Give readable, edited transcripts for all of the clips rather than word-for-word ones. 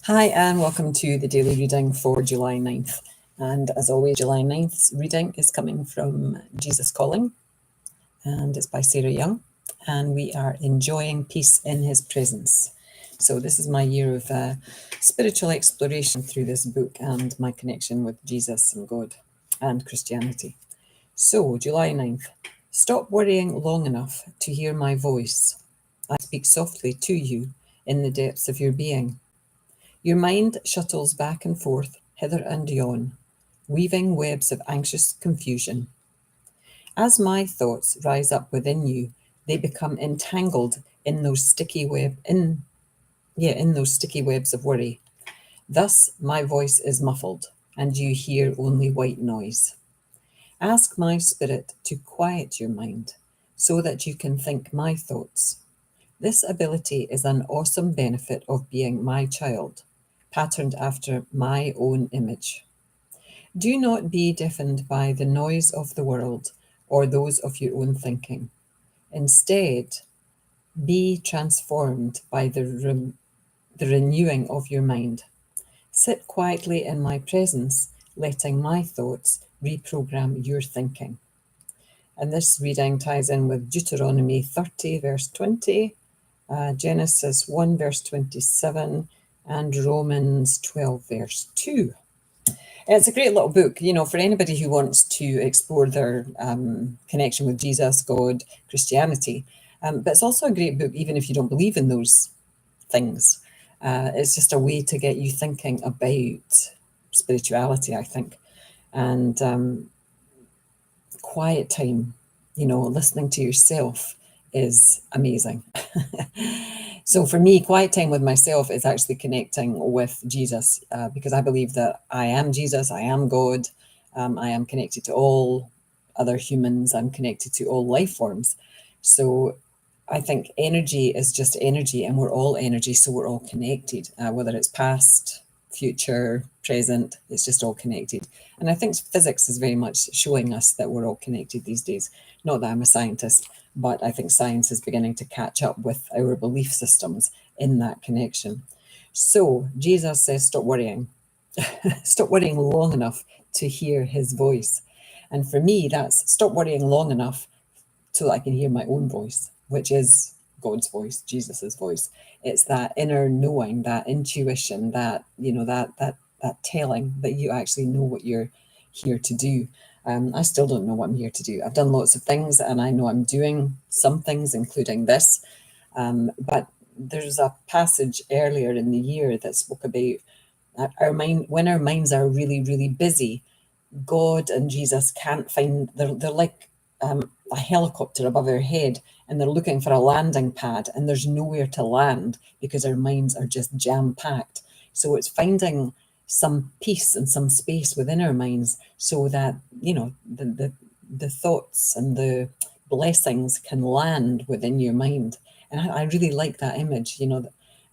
Hi and welcome to the daily reading for July 9th. And as always, July 9th's reading is coming from Jesus Calling, and it's by Sarah Young. And we are enjoying peace in his presence. So this is my year of spiritual exploration through this book and my connection with Jesus and God and Christianity. So July 9th, stop worrying long enough to hear my voice. I speak softly to you in the depths of your being. Your mind shuttles back and forth, hither and yon, weaving webs of anxious confusion. As my thoughts rise up within you, they become entangled in those sticky webs of worry. Thus my voice is muffled, and you hear only white noise. Ask my spirit to quiet your mind, so that you can think my thoughts. This ability is an awesome benefit of being my child, patterned after my own image. Do not be deafened by the noise of the world or those of your own thinking. Instead, be transformed by the renewing of your mind. Sit quietly in my presence, letting my thoughts reprogram your thinking. And this reading ties in with Deuteronomy 30, verse 20, Genesis 1, verse 27, and Romans 12, verse 2. It's a great little book, for anybody who wants to explore their connection with Jesus, God, Christianity. But it's also a great book, even if you don't believe in those things. It's just a way to get you thinking about spirituality, I think. And quiet time, listening to yourself is amazing. So for me, quiet time with myself is actually connecting with Jesus, because I believe that I am Jesus, I am God, I am connected to all other humans, I'm connected to all life forms. So I think energy is just energy, and we're all energy, so we're all connected, whether it's past, future, present, it's just all connected. And I think physics is very much showing us that we're all connected these days. Not that I'm a scientist, but I think science is beginning to catch up with our belief systems in that connection. So Jesus says, stop worrying. Stop worrying long enough to hear his voice. And for me, that's stop worrying long enough so that I can hear my own voice, which is God's voice, Jesus's voice. It's that inner knowing, that intuition, that telling that you actually know what you're here to do. I still don't know what I'm here to do. I've done lots of things, and I know I'm doing some things, including this. But there's a passage earlier in the year that spoke about when our minds are really, really busy, God and Jesus can't find, they're like a helicopter above our head, and they're looking for a landing pad, and there's nowhere to land because our minds are just jam-packed. So it's finding some peace and some space within our minds so that, the thoughts and the blessings can land within your mind. And I really like that image,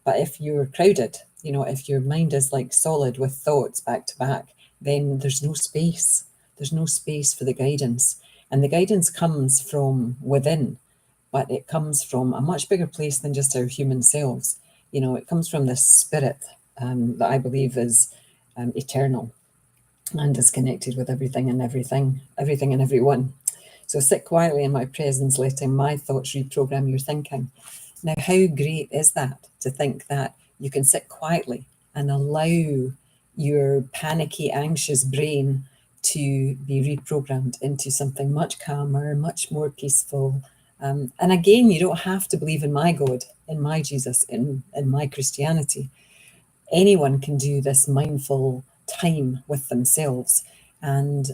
but if you're crowded, if your mind is like solid with thoughts back to back, then there's no space. There's no space for the guidance. And the guidance comes from within, but it comes from a much bigger place than just our human selves. It comes from this spirit that I believe is eternal and is connected with everything and everyone. So sit quietly in my presence, letting my thoughts reprogram your thinking. Now, how great is that, to think that you can sit quietly and allow your panicky, anxious brain to be reprogrammed into something much calmer, much more peaceful. And again, you don't have to believe in my God, in my Jesus, in my Christianity. Anyone can do this mindful time with themselves and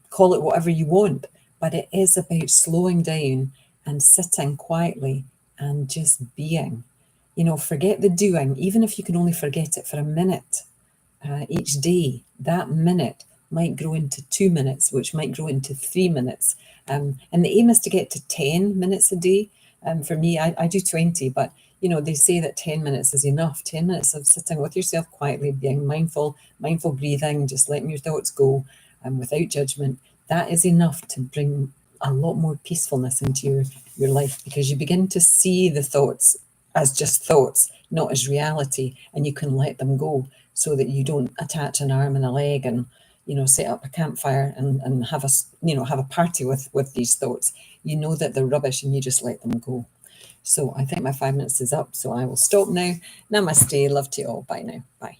call it whatever you want. But it is about slowing down and sitting quietly and just being. Forget the doing, even if you can only forget it for a minute each day. That minute might grow into 2 minutes, which might grow into 3 minutes. And the aim is to get to 10 minutes a day. For me, I do 20, but they say that 10 minutes is enough. 10 minutes of sitting with yourself quietly, being mindful breathing, just letting your thoughts go without judgment. That is enough to bring a lot more peacefulness into your life, because you begin to see the thoughts as just thoughts. not as reality, and you can let them go so that you don't attach an arm and a leg and, you know, set up a campfire and have have a party with these thoughts. You know that they're rubbish and you just let them go. So I think my 5 minutes is up, so I will stop now. Namaste. Love to you all. Bye now. Bye.